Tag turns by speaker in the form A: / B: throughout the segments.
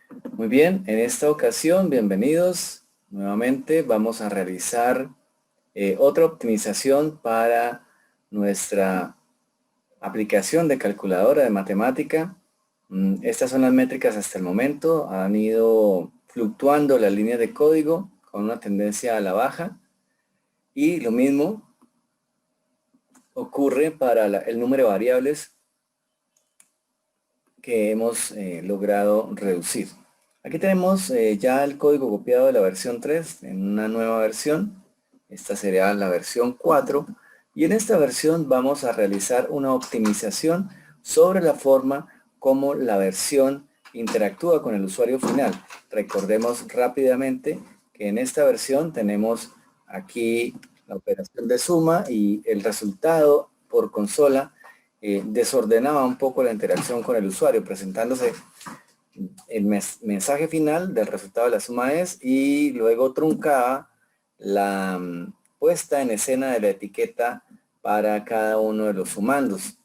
A: Muy bien, en esta ocasión, bienvenidos. Nuevamente vamos a realizar otra optimización para nuestra aplicación de calculadora de matemática. Estas son las métricas hasta el momento. Han ido fluctuando las líneas de código con una tendencia a la baja. Y lo mismo ocurre para el número de variables que hemos logrado reducir. Aquí tenemos ya el código copiado de la versión 3 en una nueva versión. Esta sería la versión 4. Y en esta versión vamos a realizar una optimización sobre la forma como la versión interactúa con el usuario final. Recordemos rápidamente que en esta versión tenemos aquí la operación de suma y el resultado por consola desordenaba un poco la interacción con el usuario, presentándose el mensaje final del resultado de la suma es y luego truncaba la puesta en escena de la etiqueta para cada uno de los sumandos.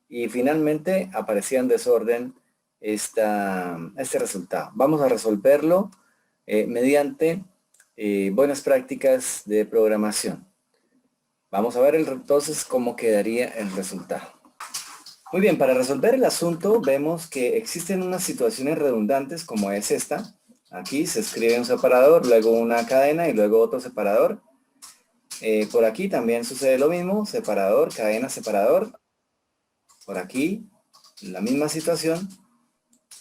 A: Y finalmente aparecía en desorden este resultado. Vamos a resolverlo mediante buenas prácticas de programación. Vamos a ver entonces cómo quedaría el resultado. Muy bien, para resolver el asunto vemos que existen unas situaciones redundantes como es esta. Aquí se escribe un separador, luego una cadena y luego otro separador. Por aquí también sucede lo mismo, separador, cadena, separador. Por aquí la misma situación.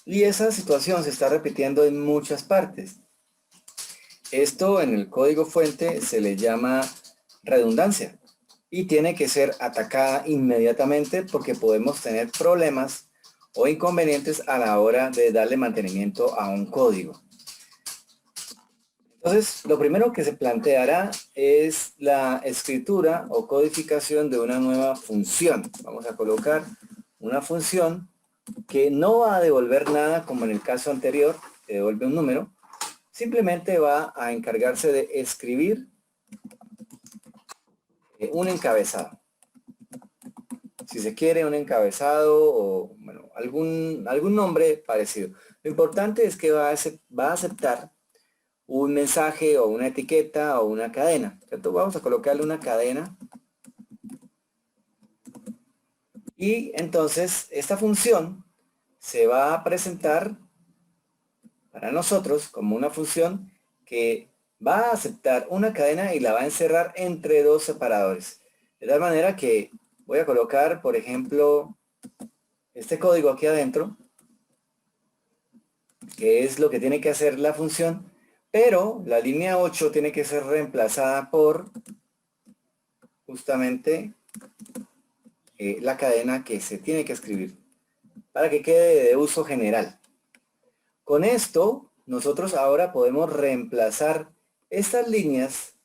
A: Y esa situación se está repitiendo en muchas partes. Esto en el código fuente se le llama redundancia. Y tiene que ser atacada inmediatamente porque podemos tener problemas o inconvenientes a la hora de darle mantenimiento a un código. Entonces, lo primero que se planteará es la escritura o codificación de una nueva función. Vamos a colocar una función que no va a devolver nada como en el caso anterior, que devuelve un número. Simplemente va a encargarse de escribir un encabezado. Si se quiere un encabezado o bueno, algún nombre parecido. Lo importante es que va a aceptar un mensaje o una etiqueta o una cadena, ¿cierto? Vamos a colocarle una cadena. Y entonces esta función se va a presentar para nosotros como una función que va a aceptar una cadena y la va a encerrar entre dos separadores. De tal manera que voy a colocar, por ejemplo, este código aquí adentro, que es lo que tiene que hacer la función, pero la línea 8 tiene que ser reemplazada por justamente la cadena que se tiene que escribir para que quede de uso general. Con esto, nosotros ahora podemos reemplazar estas líneas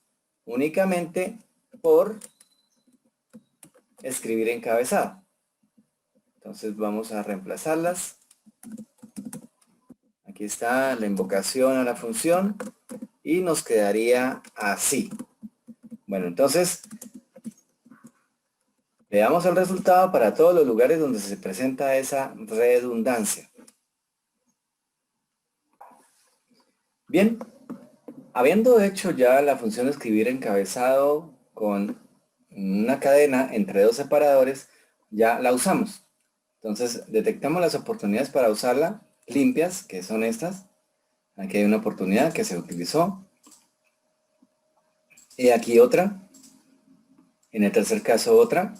A: únicamente por escribir encabezado. Entonces vamos a reemplazarlas. Aquí está la invocación a la función y nos quedaría así. Bueno, entonces veamos el resultado para todos los lugares donde se presenta esa redundancia. Bien, habiendo hecho ya la función escribir encabezado con una cadena entre dos separadores, ya la usamos. Entonces detectamos las oportunidades para usarla limpias, que son estas. Aquí hay una oportunidad que se utilizó. Y aquí otra. En el tercer caso otra.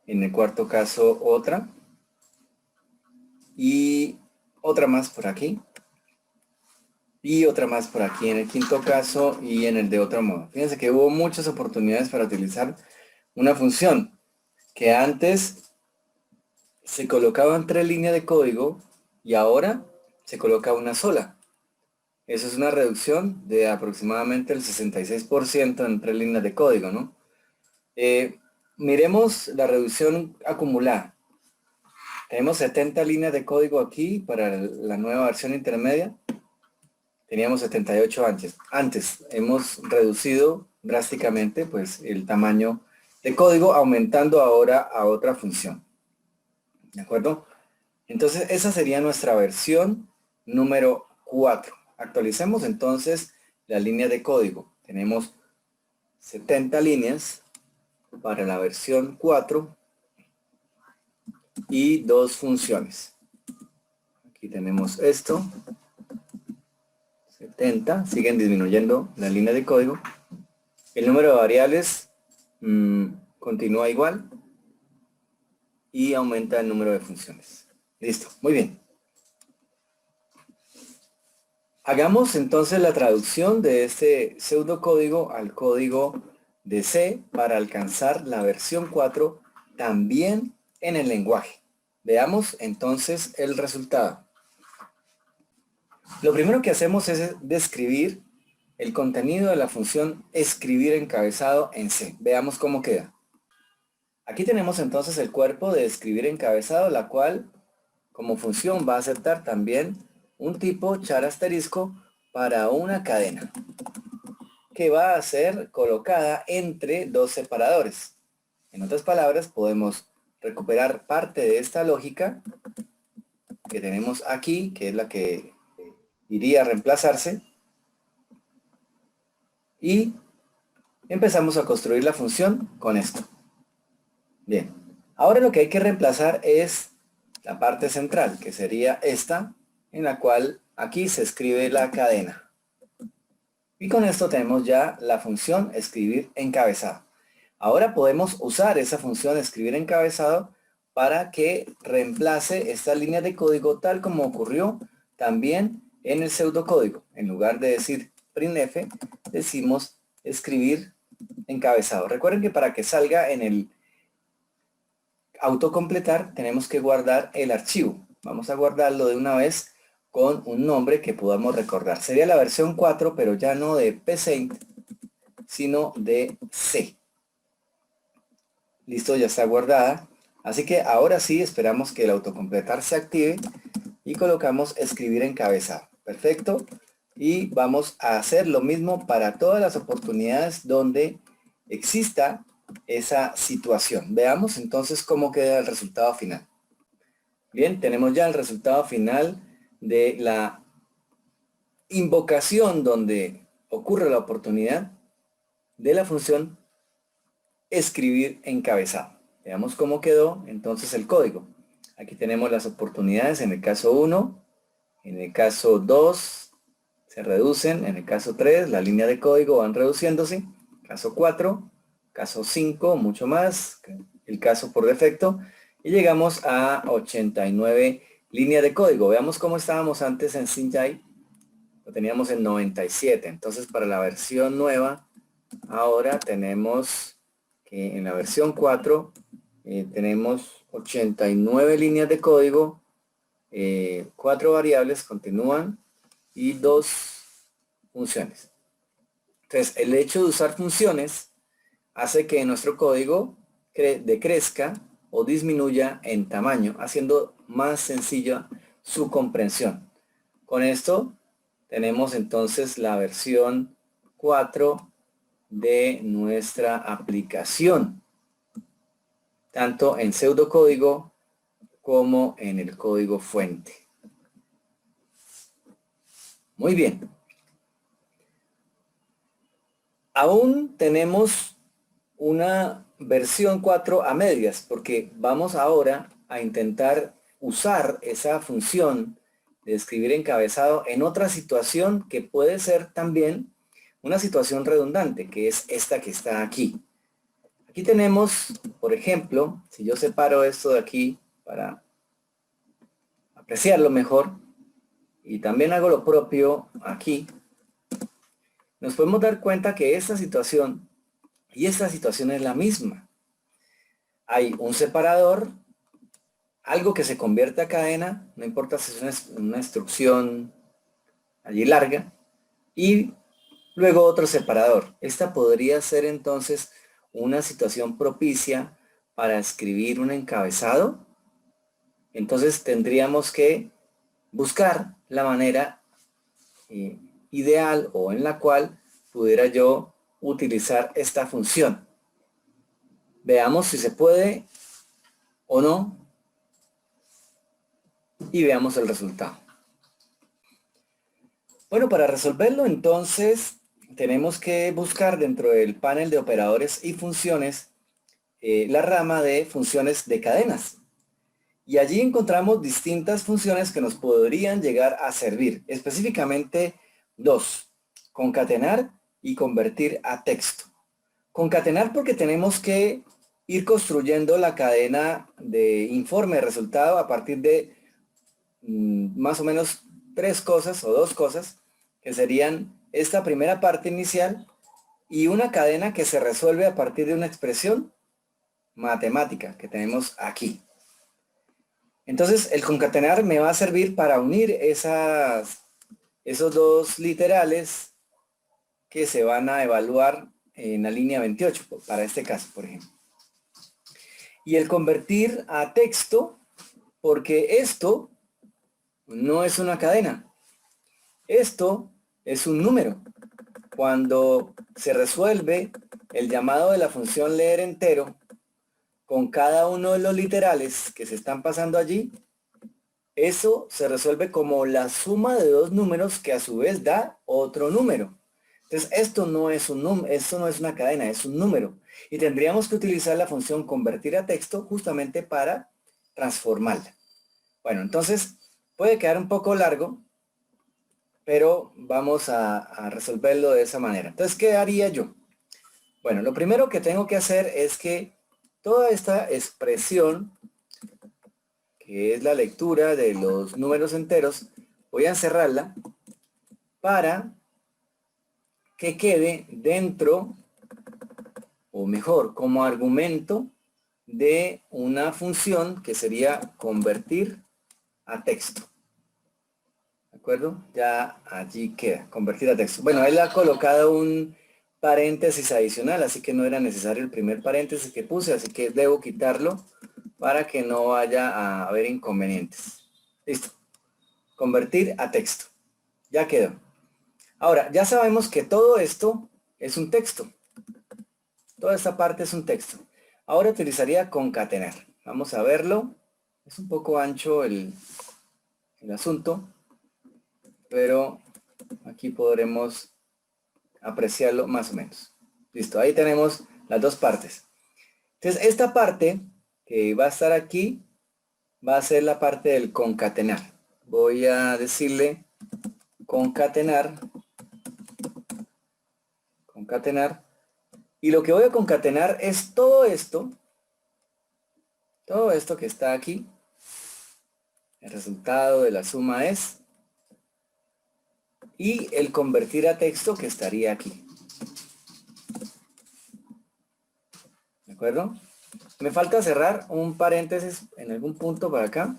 A: En el cuarto caso otra. Y otra más por aquí. Y otra más por aquí en el quinto caso y en el de otro modo. Fíjense que hubo muchas oportunidades para utilizar una función que antes se colocaban 3 líneas de código y ahora se coloca una sola. Eso es una reducción de aproximadamente el 66% en 3 líneas de código, ¿no? Miremos la reducción acumulada. Tenemos 70 líneas de código aquí para la nueva versión intermedia. Teníamos 78 antes. Antes hemos reducido drásticamente pues, el tamaño de código, aumentando ahora a otra función. ¿De acuerdo? Entonces esa sería nuestra versión número 4. Actualicemos entonces la línea de código. Tenemos 70 líneas para la versión 4 y 2 funciones. Aquí tenemos esto. 70, siguen disminuyendo la línea de código. El número de variables continúa igual y aumenta el número de funciones. Listo, muy bien. Hagamos entonces la traducción de este pseudocódigo al código de C para alcanzar la versión 4 también en el lenguaje. Veamos entonces el resultado. Lo primero que hacemos es describir el contenido de la función escribir encabezado en C. Veamos cómo queda. Aquí tenemos entonces el cuerpo de escribir encabezado, la cual como función va a aceptar también un tipo char asterisco para una cadena que va a ser colocada entre dos separadores. En otras palabras, podemos recuperar parte de esta lógica que tenemos aquí, que es la que iría a reemplazarse, y empezamos a construir la función con esto. Bien, ahora lo que hay que reemplazar es la parte central, que sería esta, en la cual aquí se escribe la cadena. Y con esto tenemos ya la función escribir encabezado. Ahora podemos usar esa función escribir encabezado para que reemplace esta línea de código tal como ocurrió también en el pseudocódigo. En lugar de decir printf, decimos escribir encabezado. Recuerden que para que salga en el autocompletar tenemos que guardar el archivo. Vamos a guardarlo de una vez con un nombre que podamos recordar. Sería la versión 4, pero ya no de Paint, sino de C. Listo, ya está guardada. Así que ahora sí esperamos que el autocompletar se active y colocamos escribir encabezado. Perfecto. Y vamos a hacer lo mismo para todas las oportunidades donde exista esa situación. Veamos entonces cómo queda el resultado final. Bien, tenemos ya el resultado final de la invocación donde ocurre la oportunidad de la función escribir encabezado. Veamos cómo quedó entonces el código. Aquí tenemos las oportunidades en el caso 1, en el caso 2 se reducen, en el caso 3 la línea de código van reduciéndose, caso 4, caso 5 mucho más, el caso por defecto, y llegamos a 89 líneas de código. Veamos cómo estábamos antes en Synjai, lo teníamos en 97, entonces para la versión nueva ahora tenemos que en la versión 4 tenemos 89 líneas de código, 4 variables continúan y 2 funciones. Entonces el hecho de usar funciones hace que nuestro código decrezca o disminuya en tamaño, haciendo más sencilla su comprensión. Con esto tenemos entonces la versión 4 de nuestra aplicación, tanto en pseudocódigo como en el código fuente. Muy bien. Aún tenemos una versión 4 a medias, porque vamos ahora a intentar usar esa función de escribir encabezado en otra situación que puede ser también una situación redundante, que es esta que está aquí. Aquí tenemos, por ejemplo, si yo separo esto de aquí para apreciarlo mejor, y también hago lo propio aquí, nos podemos dar cuenta que esta situación y esta situación es la misma. Hay un separador, algo que se convierte a cadena, no importa si es una instrucción allí larga, y luego otro separador. Esta podría ser entonces una situación propicia para escribir un encabezado. Entonces tendríamos que buscar la manera ideal o en la cual pudiera yo utilizar esta función. Veamos si se puede o no. y veamos el resultado. Bueno, para resolverlo entonces tenemos que buscar dentro del panel de operadores y funciones la rama de funciones de cadenas. Y allí encontramos distintas funciones que nos podrían llegar a servir, específicamente dos: concatenar y convertir a texto. Concatenar porque tenemos que ir construyendo la cadena de informe de resultado a partir de más o menos tres cosas o dos cosas, que serían esta primera parte inicial y una cadena que se resuelve a partir de una expresión matemática que tenemos aquí. Entonces el concatenar me va a servir para unir esos dos literales que se van a evaluar en la línea 28, para este caso, por ejemplo. Y el convertir a texto, porque esto no es una cadena. Esto es un número. Cuando se resuelve el llamado de la función leer entero, con cada uno de los literales que se están pasando allí, eso se resuelve como la suma de dos números que a su vez da otro número. Entonces esto no es una cadena, es un número. Y tendríamos que utilizar la función convertir a texto justamente para transformarla. Bueno, entonces puede quedar un poco largo, pero vamos a resolverlo de esa manera. Entonces, ¿qué haría yo? Bueno, lo primero que tengo que hacer es que toda esta expresión, que es la lectura de los números enteros, voy a encerrarla para que quede dentro, o mejor, como argumento de una función que sería convertir a texto. ¿De acuerdo? Ya allí queda, convertir a texto. Bueno, él ha colocado un paréntesis adicional, así que no era necesario el primer paréntesis que puse, así que debo quitarlo para que no vaya a haber inconvenientes. Listo. Convertir a texto. Ya quedó. Ahora, ya sabemos que todo esto es un texto. Toda esta parte es un texto. Ahora utilizaría concatenar. Vamos a verlo. Es un poco ancho el asunto, pero aquí podremos apreciarlo más o menos. Listo, ahí tenemos las dos partes. Entonces, esta parte que va a estar aquí va a ser la parte del concatenar. Voy a decirle concatenar, y lo que voy a concatenar es todo esto que está aquí. El resultado de la suma es, y el convertir a texto que estaría aquí. ¿De acuerdo? Me falta cerrar un paréntesis en algún punto para acá.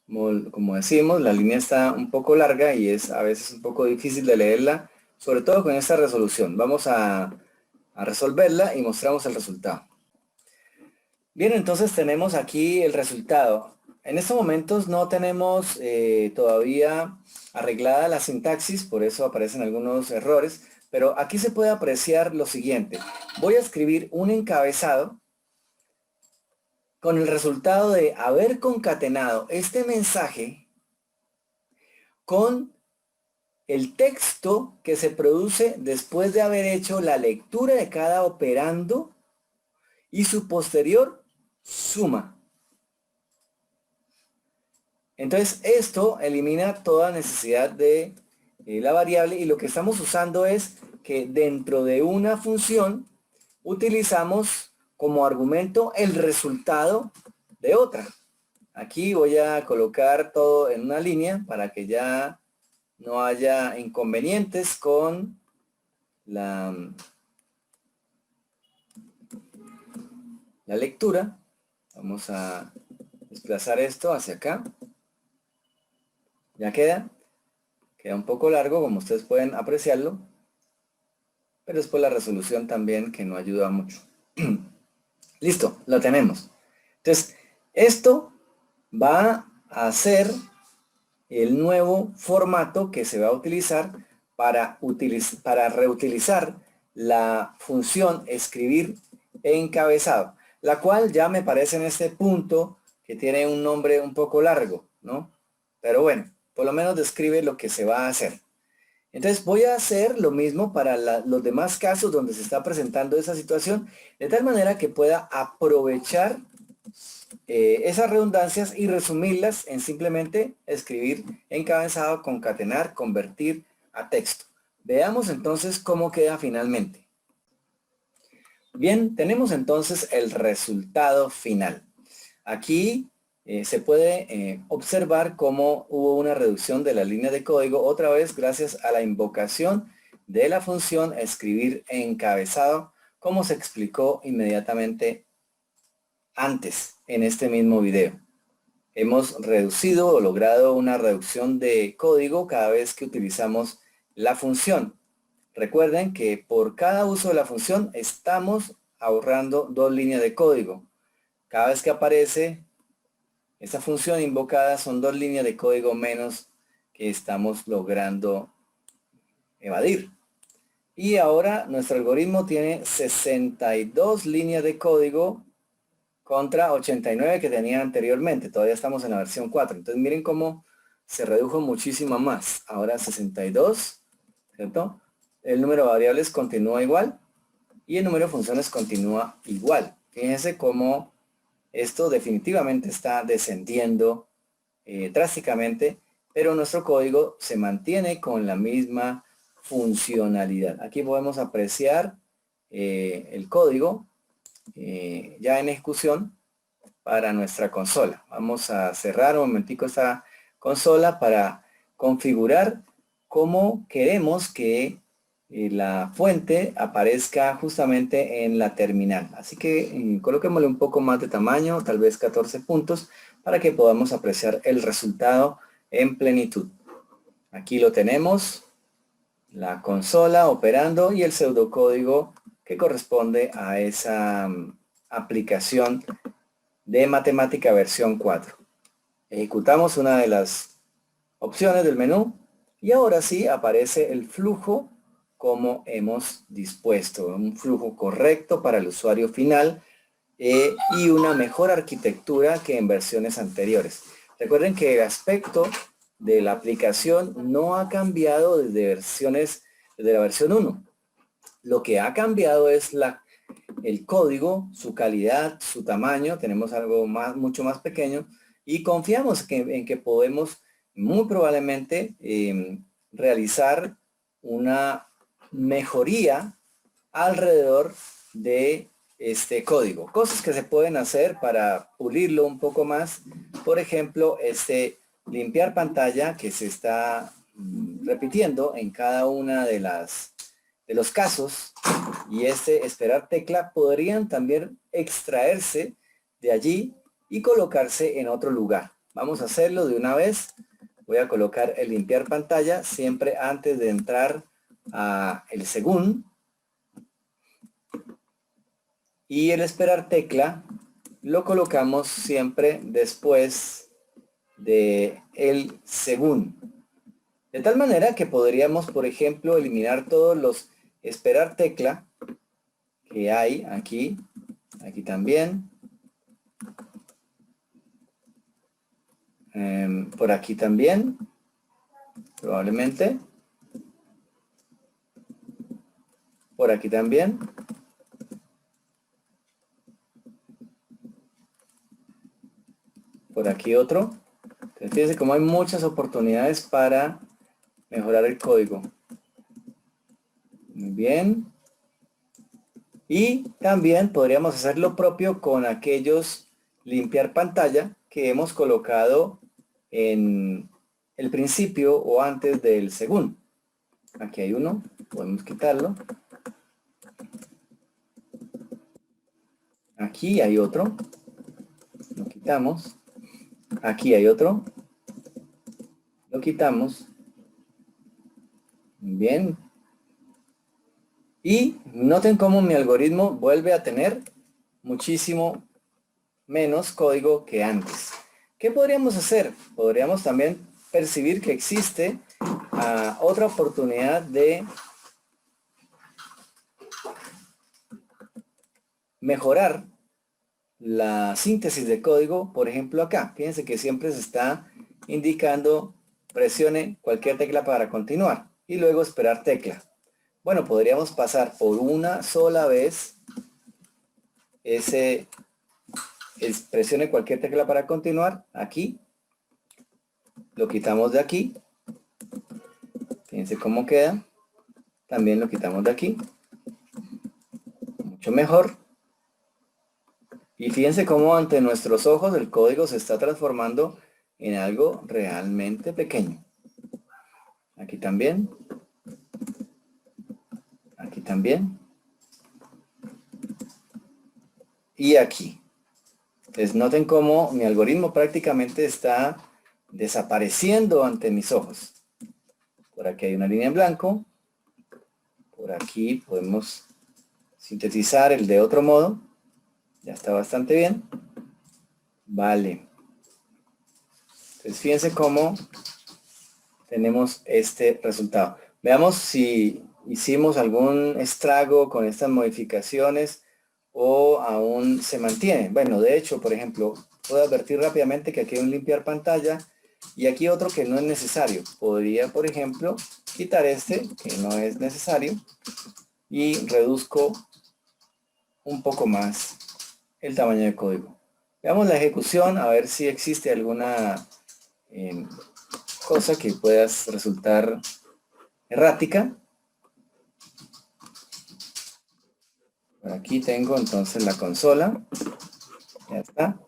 A: Como decimos, la línea está un poco larga y es a veces un poco difícil de leerla, sobre todo con esta resolución. Vamos a resolverla y mostramos el resultado. Bien, entonces tenemos aquí el resultado. En estos momentos no tenemos todavía arreglada la sintaxis, por eso aparecen algunos errores, pero aquí se puede apreciar lo siguiente. Voy a escribir un encabezado con el resultado de haber concatenado este mensaje con el texto que se produce después de haber hecho la lectura de cada operando y su posterior suma. Entonces esto elimina toda necesidad de la variable, y lo que estamos usando es que dentro de una función utilizamos como argumento el resultado de otra. Aquí voy a colocar todo en una línea para que ya no haya inconvenientes con la lectura. Vamos a desplazar esto hacia acá. Ya queda un poco largo, como ustedes pueden apreciarlo, pero es por la resolución también, que no ayuda mucho. Listo, lo tenemos. Entonces, esto va a ser el nuevo formato que se va a utilizar para reutilizar la función escribir encabezado, la cual ya me parece en este punto que tiene un nombre un poco largo. ¿no? Pero bueno, por lo menos describe lo que se va a hacer. Entonces voy a hacer lo mismo para los demás casos donde se está presentando esa situación, de tal manera que pueda aprovechar esas redundancias y resumirlas en simplemente escribir encabezado, concatenar, convertir a texto. Veamos entonces cómo queda finalmente. Bien, tenemos entonces el resultado final. Aquí se puede observar cómo hubo una reducción de la línea de código, otra vez gracias a la invocación de la función escribir encabezado, como se explicó inmediatamente antes en este mismo video. Hemos reducido o logrado una reducción de código cada vez que utilizamos la función. Recuerden que por cada uso de la función estamos ahorrando 2 líneas de código. Cada vez que aparece esa función invocada son 2 líneas de código menos que estamos logrando evadir. Y ahora nuestro algoritmo tiene 62 líneas de código contra 89 que tenía anteriormente. Todavía estamos en la versión 4. Entonces miren cómo se redujo muchísimo más. Ahora 62, ¿cierto? El número de variables continúa igual y el número de funciones continúa igual. Fíjense cómo esto definitivamente está descendiendo drásticamente, pero nuestro código se mantiene con la misma funcionalidad. Aquí podemos apreciar el código ya en ejecución para nuestra consola. Vamos a cerrar un momentico esta consola para configurar cómo queremos que la fuente aparezca justamente en la terminal. Así que coloquémosle un poco más de tamaño, tal vez 14 puntos, para que podamos apreciar el resultado en plenitud. Aquí lo tenemos, la consola operando y el pseudocódigo que corresponde a esa aplicación de matemática versión 4. Ejecutamos una de las opciones del menú y ahora sí aparece el flujo como hemos dispuesto, un flujo correcto para el usuario final y una mejor arquitectura que en versiones anteriores. Recuerden que el aspecto de la aplicación no ha cambiado desde la versión 1. Lo que ha cambiado es el código, su calidad, su tamaño. Tenemos algo mucho más pequeño y confiamos en que podemos muy probablemente realizar una mejoría alrededor de este código. Cosas que se pueden hacer para pulirlo un poco más. Por ejemplo, limpiar pantalla que se está repitiendo en cada una de los casos y esperar tecla podrían también extraerse de allí y colocarse en otro lugar. Vamos a hacerlo de una vez. Voy a colocar el limpiar pantalla siempre antes de entrar a el según. Y el esperar tecla lo colocamos siempre después de el según. De tal manera que podríamos, por ejemplo, eliminar todos los esperar tecla que hay aquí, aquí también, por aquí también, probablemente, por aquí también, por aquí otro. Entonces fíjense cómo hay muchas oportunidades para mejorar el código. Muy bien. Y también podríamos hacer lo propio con aquellos limpiar pantalla que hemos colocado en el principio o antes del según. Aquí hay uno, podemos quitarlo. Aquí hay otro, lo quitamos. Aquí hay otro, lo quitamos. Bien. Y noten cómo mi algoritmo vuelve a tener muchísimo menos código que antes. ¿Qué podríamos hacer? Podríamos también percibir que existe otra oportunidad de mejorar la síntesis de código, por ejemplo acá. Fíjense que siempre se está indicando presione cualquier tecla para continuar y luego esperar tecla. Bueno, podríamos pasar por una sola vez presione cualquier tecla para continuar. Aquí, lo quitamos de aquí. Fíjense cómo queda. También lo quitamos de aquí. Mucho mejor. Y fíjense cómo ante nuestros ojos el código se está transformando en algo realmente pequeño. Aquí también. Aquí también. Y aquí. Entonces noten cómo mi algoritmo prácticamente está desapareciendo ante mis ojos. Por aquí hay una línea en blanco. Por aquí podemos sintetizar el de otro modo. Ya está bastante bien. Vale. Entonces fíjense cómo tenemos este resultado. Veamos si hicimos algún estrago con estas modificaciones o aún se mantiene. Bueno, de hecho, por ejemplo, puedo advertir rápidamente que aquí hay un limpiar pantalla y aquí otro que no es necesario. Podría, por ejemplo, quitar este que no es necesario y reduzco un poco más el tamaño de código. Veamos la ejecución a ver si existe alguna cosa que pueda resultar errática. Por aquí tengo entonces la consola. Ya está.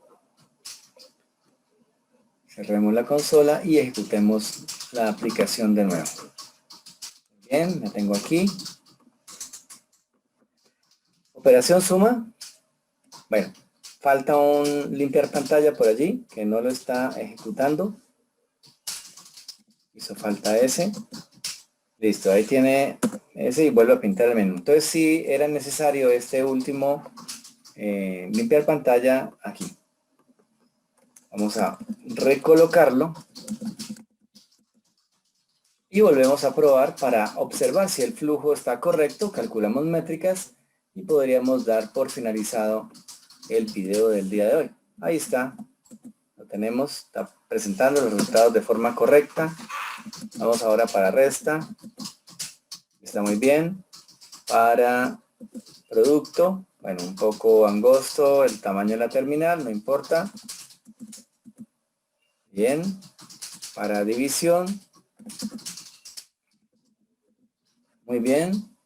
A: Cerremos la consola y ejecutemos la aplicación de nuevo. Bien, la tengo aquí. Operación suma. Bueno, falta un limpiar pantalla por allí que no lo está ejecutando. Hizo falta ese. Listo, ahí tiene ese y vuelvo a pintar el menú. Entonces sí era necesario este último limpiar pantalla aquí. Vamos a recolocarlo. Y volvemos a probar para observar si el flujo está correcto. Calculamos métricas y podríamos dar por finalizado el video del día de hoy. Ahí está. Lo tenemos. Está presentando los resultados de forma correcta. Vamos ahora para resta. Está muy bien. Para producto. Bueno, un poco angosto el tamaño de la terminal. No importa. Bien. Para división. Muy bien.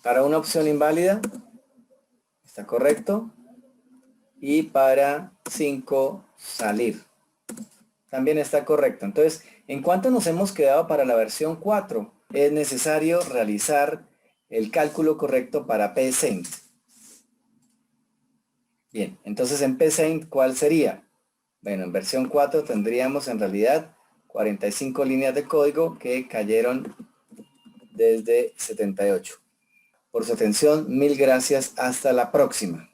A: Para una opción inválida. Está correcto. Y para 5 salir. También está correcto. Entonces, ¿en cuánto nos hemos quedado para la versión 4? Es necesario realizar el cálculo correcto para psaint. Bien, entonces en psaint, ¿cuál sería? Bueno, en versión 4 tendríamos en realidad 45 líneas de código que cayeron desde 78. Por su atención, mil gracias. Hasta la próxima.